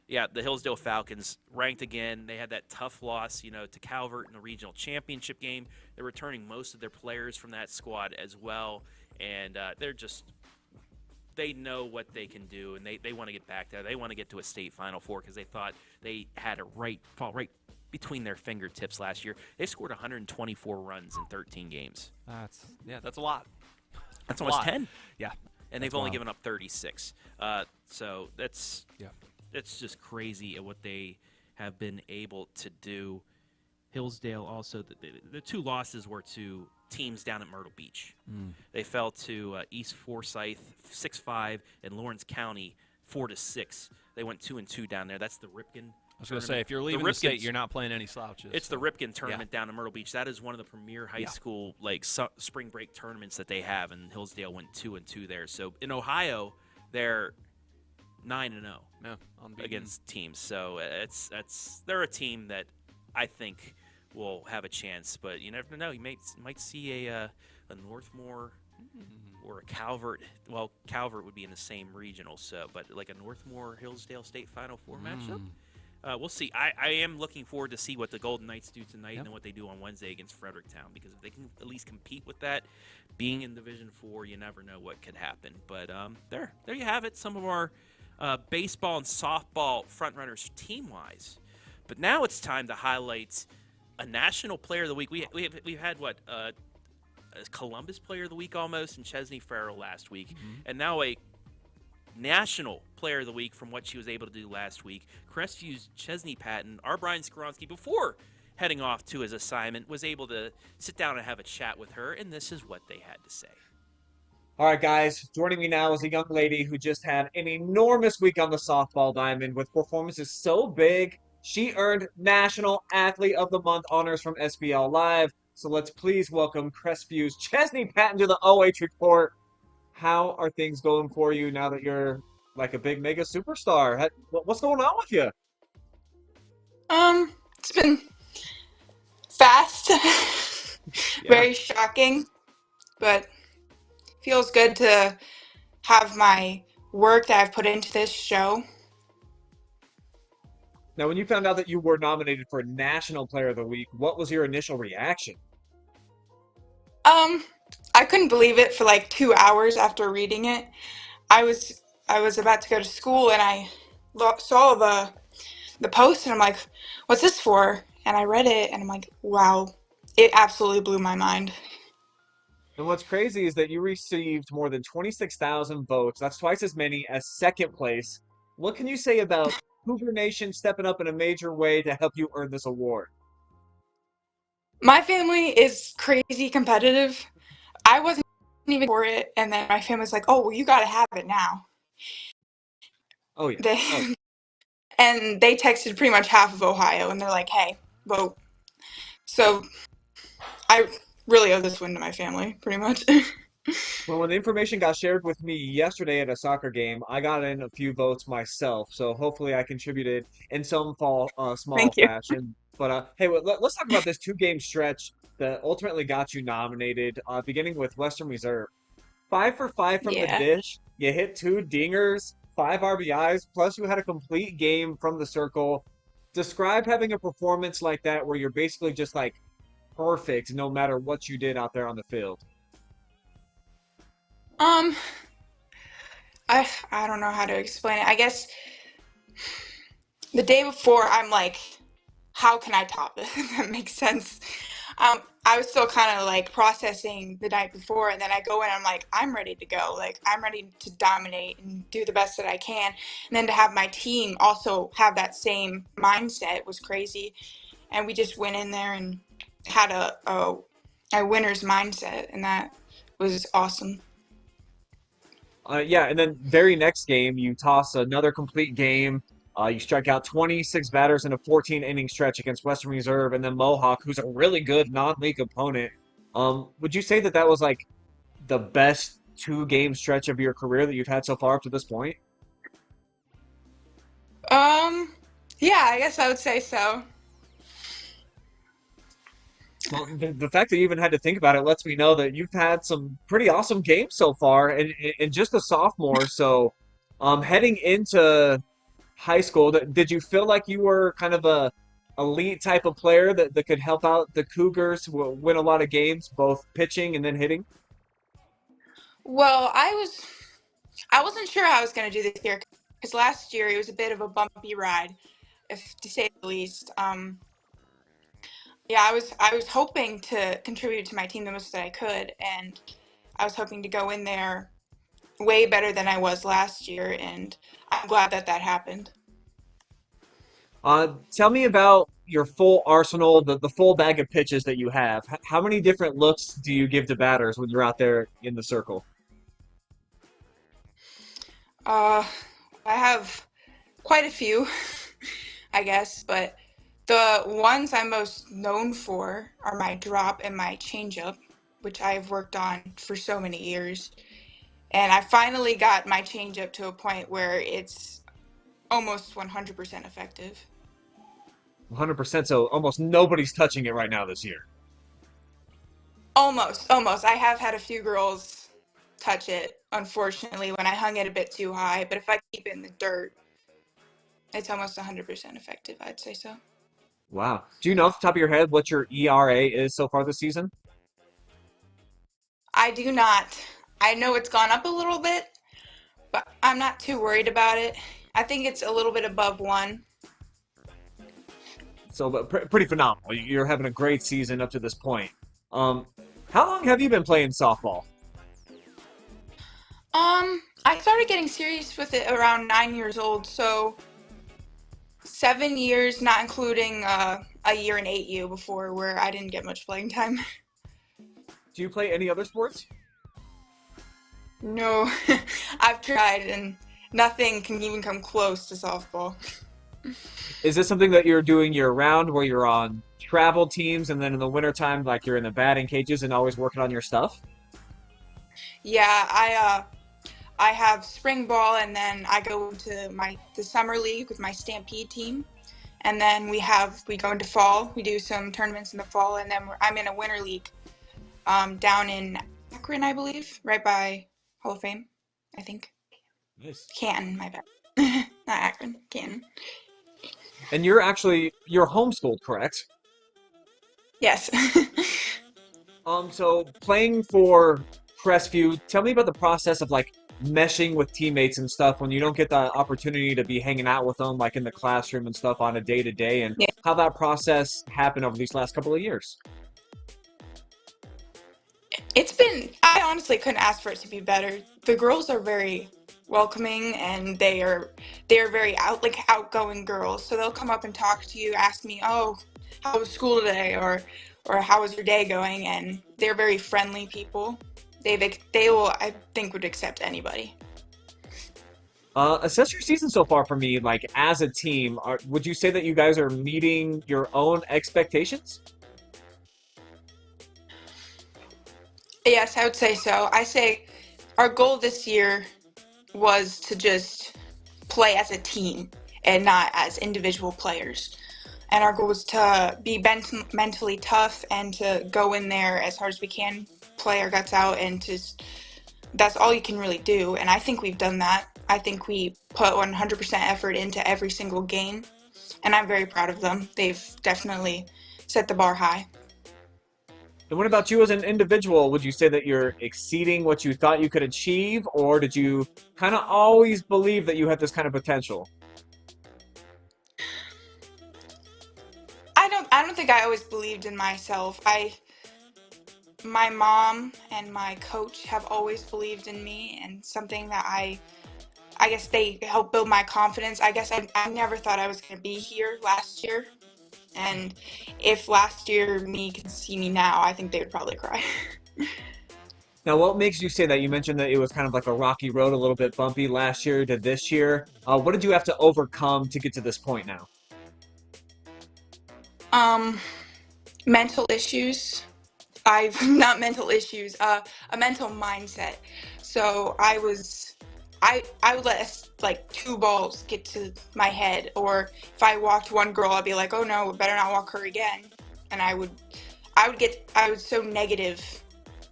the Hillsdale Falcons ranked again. They had that tough loss, to Calvert in the regional championship game. They're returning most of their players from that squad as well, and they know what they can do, and they want to get back there. They want to get to a state Final Four because they thought they had it fall right between their fingertips last year. They scored 124 runs in 13 games. That's a lot. That's almost 10. Yeah. And they've only given up 36. So that's just crazy at what they have been able to do. Hillsdale also, the 2 losses were to teams down at Myrtle Beach. They fell to East Forsyth 6-5 and Lawrence County 4-6. They went 2-2 down there. That's the Ripken. I was going to say, if you're leaving the state, you're not playing any slouches. It's the Ripken tournament down in Myrtle Beach. That is one of the premier high school spring break tournaments that they have, and Hillsdale went 2-2 there. So in Ohio, they're 9-0 against teams. So they're a team that I think will have a chance. But you never know. You might see a Northmore or a Calvert. Well, Calvert would be in the same regional, but like a Northmore Hillsdale State Final Four matchup. We'll see. I am looking forward to see what the Golden Knights do tonight and then what they do on Wednesday against Fredericktown, because if they can at least compete with that, being in Division 4, you never know what could happen. But there you have it. Some of our baseball and softball frontrunners team-wise. But now it's time to highlight a National Player of the Week. We've had, what, a Columbus Player of the Week almost, and Chesney Farrell last week. And now a National Player of the Week from what she was able to do last week. Crestview's Chesney Patton, our Brian Skoronski, before heading off to his assignment, was able to sit down and have a chat with her, and this is what they had to say. All right, guys, joining me now is a young lady who just had an enormous week on the softball diamond with performances so big, she earned National Athlete of the Month honors from SBL Live. So let's please welcome Crestview's Chesney Patton to the OH Report. How are things going for you now that you're like a big mega superstar? What's going on with you? It's been fast, Yeah. very shocking, but feels good to have my work that I've put into this show. Now, when you found out that you were nominated for National Player of the Week, what was your initial reaction? I couldn't believe it for like 2 hours after reading it. I was about to go to school and I saw the post and I'm like, what's this for? And I read it and I'm like, wow, it absolutely blew my mind. And what's crazy is that you received more than 26,000 votes. That's twice as many as second place. What can you say about Cougar Nation stepping up in a major way to help you earn this award? My family is crazy competitive. I wasn't even for it, and then my family was like, "Oh, well, you got to have it now." Oh, yeah. They Oh, and they texted pretty much half of Ohio, and they're like, "Hey, vote." So I really owe this win to my family, pretty much. well, when the information got shared with me yesterday at a soccer game, I got in a few votes myself. So hopefully I contributed in some small Thank you. fashion. But hey, let's talk about this two-game stretch that ultimately got you nominated, beginning with Western Reserve. 5 for 5 from the Yeah. dish. You hit two dingers, 5 RBIs, plus you had a complete game from the circle. Describe having a performance like that where you're basically just like perfect no matter what you did out there on the field. Um, I don't know how to explain it. I guess the day before, I'm like, how can I top it? If that makes sense. I was still kind of like processing the night before, and then I go in, I'm like, I'm ready to go. Like, I'm ready to dominate and do the best that I can. And then to have my team also have that same mindset was crazy. And we just went in there and had a winner's mindset, and that was awesome. Yeah, and then very next game, you toss another complete game. You strike out 26 batters in a 14-inning stretch against Western Reserve, and then Mohawk, who's a really good non-league opponent. Would you say that that was like the best two-game stretch of your career that you've had so far up to this point? Yeah, I guess I would say so. Well, the fact that you even had to think about it lets me know that you've had some pretty awesome games so far, and just a sophomore. So, heading into high school, did you feel like you were kind of a elite type of player that could help out the Cougars win a lot of games, both pitching and then hitting? Well, I wasn't sure how I was going to do this year because last year it was a bit of a bumpy ride, if to say the least. Yeah, I was hoping to contribute to my team the most that I could, and I was hoping to go in there way better than I was last year, and I'm glad that that happened. Tell me about your full arsenal, the full bag of pitches that you have. How many different looks do you give to batters when you're out there in the circle? Uh, I have quite a few, I guess, but the ones I'm most known for are my drop and my changeup, which I've worked on for so many years. And I finally got my changeup to a point where it's almost 100% effective. 100%, so almost nobody's touching it right now this year. Almost, almost. I have had a few girls touch it, unfortunately, when I hung it a bit too high. But if I keep it in the dirt, it's almost 100% effective, I'd say so. Wow. Do you know off the top of your head what your ERA is so far this season? I do not. I know it's gone up a little bit, but I'm not too worried about it. I think it's a little bit above 1. So, but pretty phenomenal. You're having a great season up to this point. Um, how long have you been playing softball? I started getting serious with it around 9 years old, so 7 years, not including a year in 8U before where I didn't get much playing time. Do you play any other sports? No, I've tried and nothing can even come close to softball. Is this something that you're doing year-round, where you're on travel teams, and then in the wintertime, like you're in the batting cages and always working on your stuff? Yeah, I have spring ball, and then I go to the summer league with my Stampede team, and then we go into fall. We do some tournaments in the fall, and then I'm in a winter league down in Akron, I believe, right by Hall of Fame, I think. Nice. Canton, my bad. Not Akron, Canton. And you're homeschooled, correct? Yes. So playing for Crestview, tell me about the process of like meshing with teammates and stuff when you don't get the opportunity to be hanging out with them like in the classroom and stuff on a day-to-day, and Yeah. how that process happened over these last couple of years. I honestly couldn't ask for it to be better. The girls are very welcoming, and they're very outgoing girls. So they'll come up and talk to you, ask me, "Oh, how was school today?" or "How was your day going?" And they're very friendly people. They will, I think, would accept anybody. Assess your season so far for me, like as a team. Would you say that you guys are meeting your own expectations? Yes, I would say so. I say our goal this year was to just play as a team and not as individual players. And our goal was to be mentally tough and to go in there as hard as we can, play our guts out, and that's all you can really do. And I think we've done that. I think we put 100% effort into every single game, and I'm very proud of them. They've definitely set the bar high. And what about you as an individual? Would you say that you're exceeding what you thought you could achieve, or did you kind of always believe that you had this kind of potential? I don't think I always believed in myself. My mom and my coach have always believed in me, and something that I guess they helped build my confidence. I guess I never thought I was going to be here last year. And if last year me could see me now, I think they would probably cry. Now, what makes you say that? You mentioned that it was kind of like a rocky road, a little bit bumpy last year to this year. What did you have to overcome to get to this point now? Mental issues. Not mental issues, a mental mindset. So I would let like 2 balls get to my head, or if I walked one girl, I'd be like, "Oh no, better not walk her again." And I was so negative,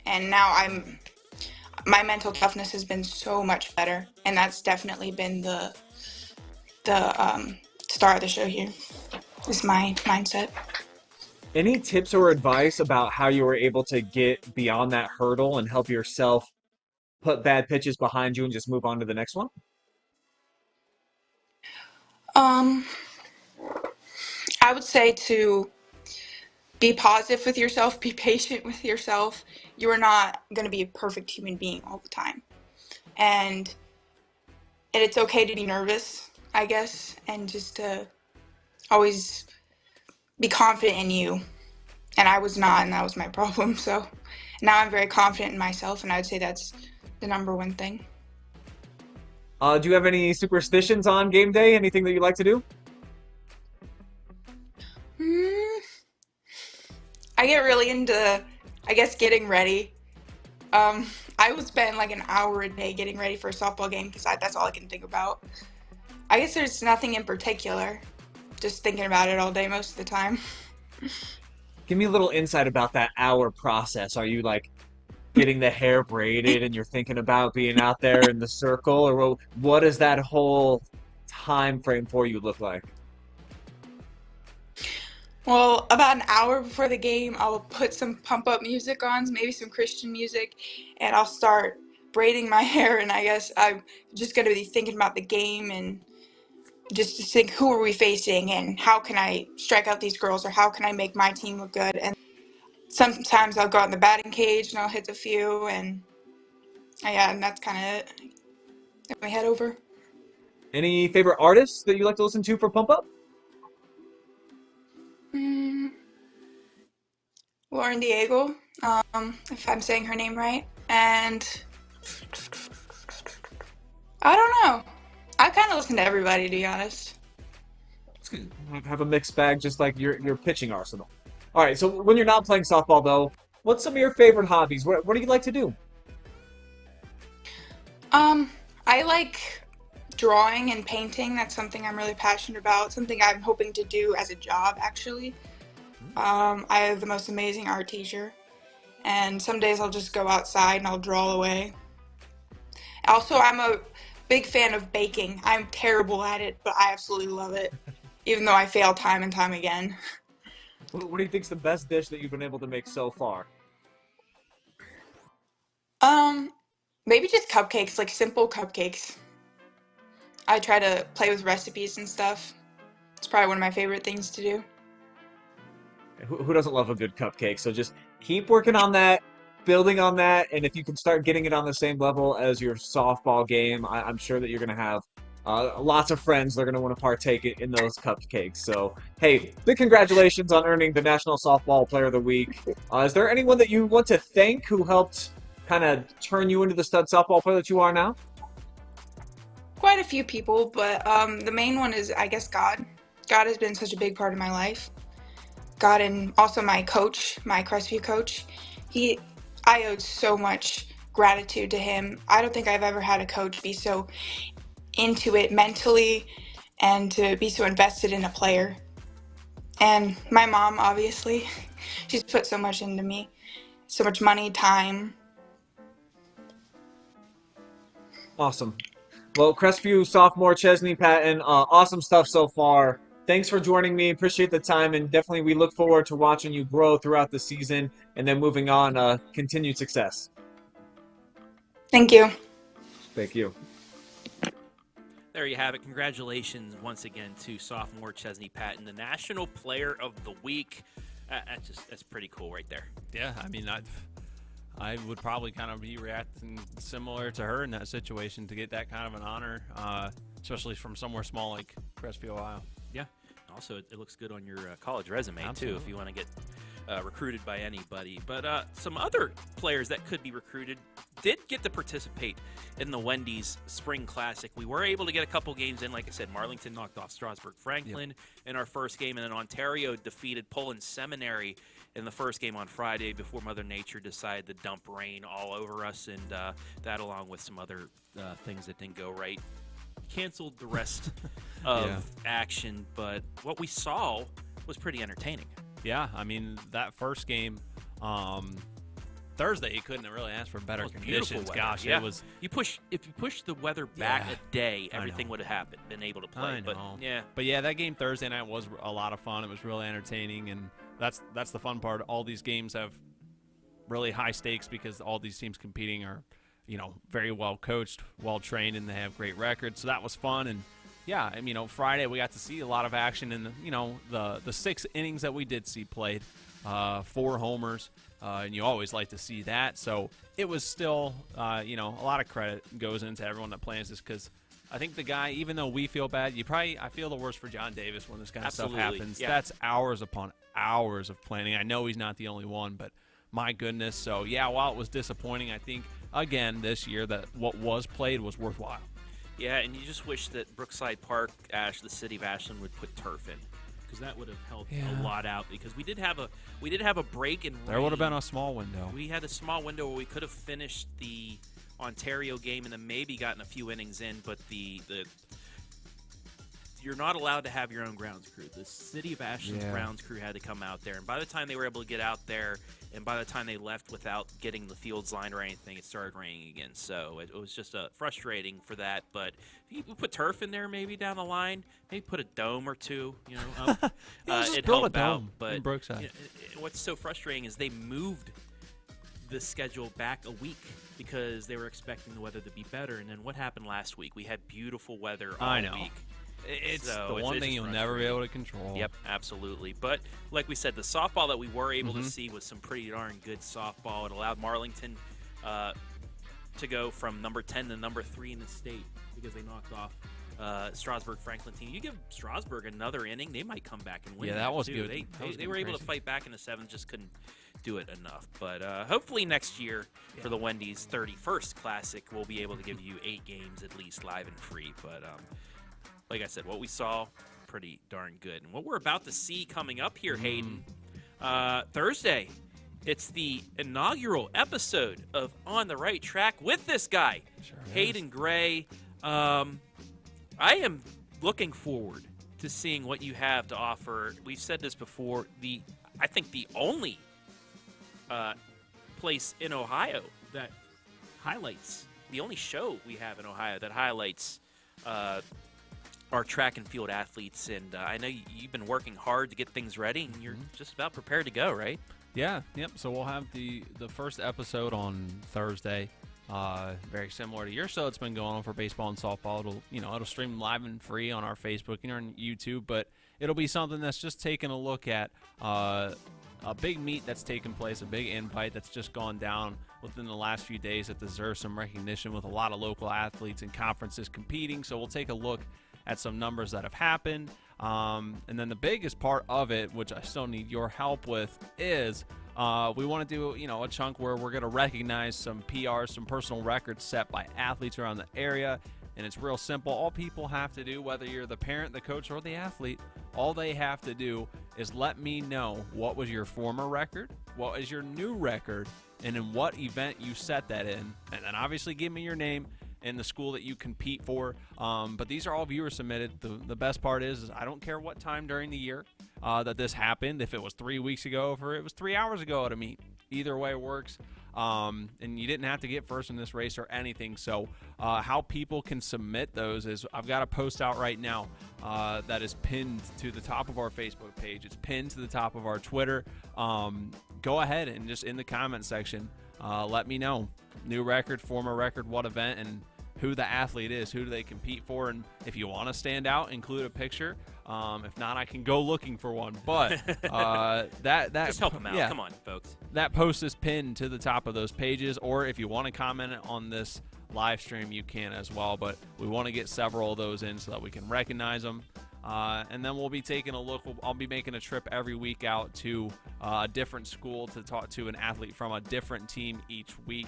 and now my mental toughness has been so much better, and that's definitely been the star of the show here, is my mindset. Any tips or advice about how you were able to get beyond that hurdle and help yourself put bad pitches behind you and just move on to the next one? I would say to be positive with yourself, be patient with yourself. You are not going to be a perfect human being all the time. And it's okay to be nervous, I guess, and just to always be confident in you. And I was not, and that was my problem. So now I'm very confident in myself, and I would say that's the number one thing. Do you have any superstitions on game day? Anything that you like to do? I get really into, I guess, getting ready. I would spend like an hour a day getting ready for a softball game because that's all I can think about. I guess there's nothing in particular. Just thinking about it all day most of the time. Give me a little insight about that hour process. Are you like getting the hair braided and you're thinking about being out there in the circle, or what does that whole time frame for you look like? Well, about an hour before the game, I'll put some pump up music on, maybe some Christian music, and I'll start braiding my hair, and I guess I'm just going to be thinking about the game and just to think, who are we facing and how can I strike out these girls, or how can I make my team look good. And sometimes I'll go out in the batting cage and I'll hit a few, and yeah, and that's kind of it. Then we head over. Any favorite artists that you like to listen to for Pump Up? Lauren Diego, if I'm saying her name right. And I don't know. I kind of listen to everybody, to be honest. It's good. Have a mixed bag, just like your pitching arsenal. All right, so when you're not playing softball, though, what's some of your favorite hobbies? What do you like to do? I like drawing and painting. That's something I'm really passionate about. Something I'm hoping to do as a job, actually. I have the most amazing art teacher, and some days I'll just go outside and I'll draw away. Also, I'm a big fan of baking. I'm terrible at it, but I absolutely love it, even though I fail time and time again. What do you think's the best dish that you've been able to make so far? Maybe just cupcakes, like simple cupcakes. I try to play with recipes and stuff. It's probably one of my favorite things to do. Who doesn't love a good cupcake? So just keep working on that, building on that, and if you can start getting it on the same level as your softball game, I'm sure that you're going to have lots of friends that are going to want to partake in those cupcakes. So, hey, big congratulations on earning the National Softball Player of the Week. Is there anyone that you want to thank who helped kind of turn you into the stud softball player that you are now? Quite a few people, but the main one is, I guess, God. God has been such a big part of my life. God, and also my coach, my Crestview coach. I owed so much gratitude to him. I don't think I've ever had a coach be so into it mentally and to be so invested in a player. And my mom, obviously, she's put so much into me, so much money, time. Awesome. Well, Crestview sophomore Chesney Patton, awesome stuff so far. Thanks for joining me. Appreciate the time, and definitely we look forward to watching you grow throughout the season and then moving on, continued success. Thank you. Thank you. There you have it. Congratulations once again to sophomore Chesney Patton, the National Player of the Week. That's pretty cool right there. Yeah, I mean, I would probably kind of be reacting similar to her in that situation to get that kind of an honor, especially from somewhere small like Crestview, Ohio. Yeah. Also, it looks good on your college resume, Absolutely. too, if you want to get recruited by anybody. But some other players that could be recruited did get to participate in the Wendy's Spring Classic. We were able to get a couple games in. Like I said, Marlington knocked off Strasburg-Franklin in our first game, and then Ontario defeated Poland Seminary in the first game on Friday before Mother Nature decided to dump rain all over us, and that, along with some other things that didn't go right, canceled the rest of action. But what we saw was pretty entertaining. Yeah, I mean, that first game, Thursday, you couldn't really ask for better conditions. Gosh, yeah. It was. If you push the weather back a day, everything would have been able to play. I know. But that game Thursday night was a lot of fun. It was really entertaining, and that's the fun part. All these games have really high stakes because all these teams competing are, very well coached, well trained, and they have great records. So that was fun. And yeah, and Friday we got to see a lot of action in the 6 innings that we did see played, 4 homers, and you always like to see that. So it was still, a lot of credit goes into everyone that plans this, because I think the guy, even though we feel bad, I feel the worst for John Davis when this kind of stuff happens. Yeah. That's hours upon hours of planning. I know he's not the only one, but my goodness. So yeah, while it was disappointing, I think again this year that what was played was worthwhile. Yeah, and you just wish that Brookside Park, the city of Ashland, would put turf in, because that would have helped a lot out. Because we did have a break in rain. There would have been a small window. We had a small window where we could have finished the Ontario game and then maybe gotten a few innings in, but you're not allowed to have your own grounds crew. The city of Ashland's grounds crew had to come out there, and by the time they were able to get out there, and by the time they left without getting the fields lined or anything, it started raining again. So it was just frustrating for that. But if you put turf in there, maybe down the line, maybe put a dome or two, Just it build helped a out. dome But in Brookside. what's so frustrating is they moved the schedule back a week because they were expecting the weather to be better. And then what happened last week? We had beautiful weather all week. It's So the one thing you'll never be able to control. Yep, absolutely. But like we said, the softball that we were able to see was some pretty darn good softball. It allowed Marlington to go from number 10 to number 3 in the state because they knocked off Strasburg-Franklin team. You give Strasburg another inning, they might come back and win. Yeah, that was too. good. They were able to fight back in the 7th, just couldn't do it enough. But hopefully next year for the Wendy's 31st Classic, we'll be able to give you 8 games at least live and free. But like I said, what we saw, pretty darn good. And what we're about to see coming up here, Hayden, Thursday, it's the inaugural episode of On the Right Track with this guy, Hayden Gray. I am looking forward to seeing what you have to offer. We've said this before. I think the only place in Ohio that highlights, the only show we have in Ohio that highlights our track and field athletes. And I know you've been working hard to get things ready, and you're just about prepared to go, right? Yeah, yep. So we'll have the first episode on Thursday. Very similar to your show. It's been going on for baseball and softball. It'll stream live and free on our Facebook and on YouTube, but it'll be something that's just taking a look at a big meet that's taken place, a big invite that's just gone down within the last few days that deserves some recognition with a lot of local athletes and conferences competing. So we'll take a look at some numbers that have happened. And then the biggest part of it, which I still need your help with, is we want to do a chunk where we're going to recognize some PRs, some personal records set by athletes around the area. And it's real simple. All people have to do, whether you're the parent, the coach, or the athlete, all they have to do is let me know what was your former record, what is your new record, and in what event you set that in. And then obviously give me your name and the school that you compete for. But these are all viewer submitted. The best part is I don't care what time during the year that this happened, if it was 3 weeks ago, or it was 3 hours ago at a meet. Either way works. And you didn't have to get first in this race or anything. So how people can submit those is I've got a post out right now that is pinned to the top of our Facebook page. It's pinned to the top of our Twitter. Go ahead and just in the comment section, let me know. New record, former record, what event, and who the athlete is, who do they compete for, and if you want to stand out, include a picture. If not, I can go looking for one. But that just help them out. Yeah, Come on, folks. That post is pinned to the top of those pages, or if you want to comment on this live stream, you can as well. But we want to get several of those in so that we can recognize them. And then we'll be taking a look. I'll be making a trip every week out to a different school to talk to an athlete from a different team each week.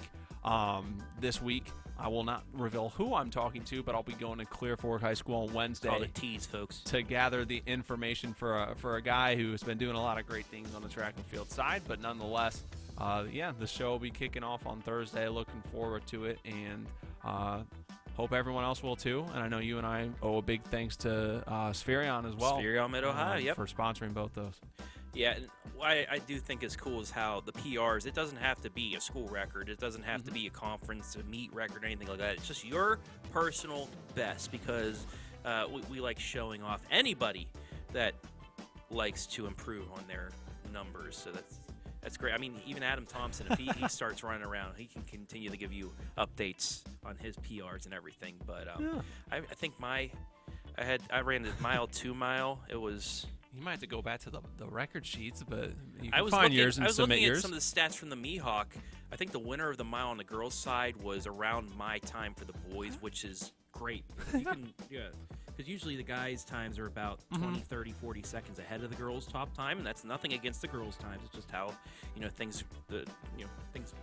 This week, I will not reveal who I'm talking to, but I'll be going to Clear Fork High School on Wednesday. All the tease, folks. To gather the information for a guy who has been doing a lot of great things on the track and field side. But nonetheless, the show will be kicking off on Thursday. Looking forward to it, and hope everyone else will too. And I know you and I owe a big thanks to Spherion as well. Spherion Mid-Ohio, yep. For sponsoring both those. Yeah, and what I do think is cool is how the PRs, it doesn't have to be a school record. It doesn't have to be a conference, a meet record, or anything like that. It's just your personal best because we like showing off anybody that likes to improve on their numbers. So that's great. I mean, even Adam Thompson, if he starts running around, he can continue to give you updates on his PRs and everything. But I think I ran the mile, 2 mile. It was... You might have to go back to the record sheets, but you can I was find looking, yours and I was submit looking yours. at some of the stats from the Mihawk. I think the winner of the mile on the girls' side was around my time for the boys, which is great. You can, because usually the guys' times are about 20, 30, 40 seconds ahead of the girls' top time, and that's nothing against the girls' times. It's just how things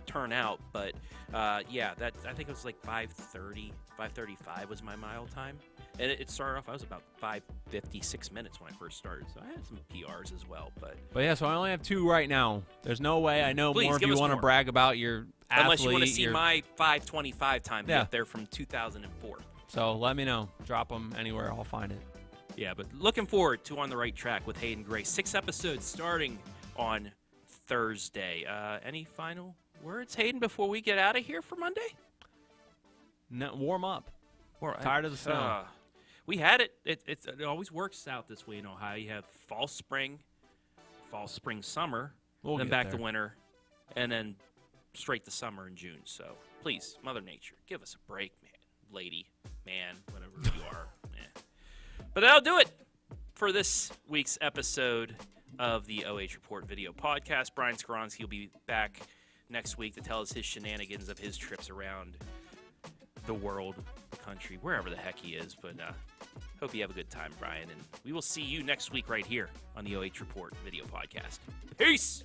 turn out. But I think it was like 5:30, 5:35 was my mile time. And it started off, I was about 5:56 minutes when I first started, so I had some PRs as well. But yeah, so I only have 2 right now. There's no way. I know Please, more of give you us want to more. brag about your athlete. unless you want to see my 5:25 time Yeah. up there from 2004. So let me know. Drop them anywhere. I'll find it. Yeah, but looking forward to On the Right Track with Hayden Gray. 6 episodes starting on Thursday. Any final words, Hayden, before we get out of here for Monday? No, warm up. Tired of the snow. We had it. It always works out this way in Ohio. You have fall, spring, summer, We'll then get back there. to winter, and then straight to summer in June. So please, Mother Nature, give us a break, man. Lady, man, whatever you are. But that'll do it for this week's episode of the OH Report video podcast. Brian Skoronsky will be back next week to tell us his shenanigans of his trips around the world, the country, wherever the heck he is. But hope you have a good time, Brian. And we will see you next week right here on the OH Report video podcast. Peace!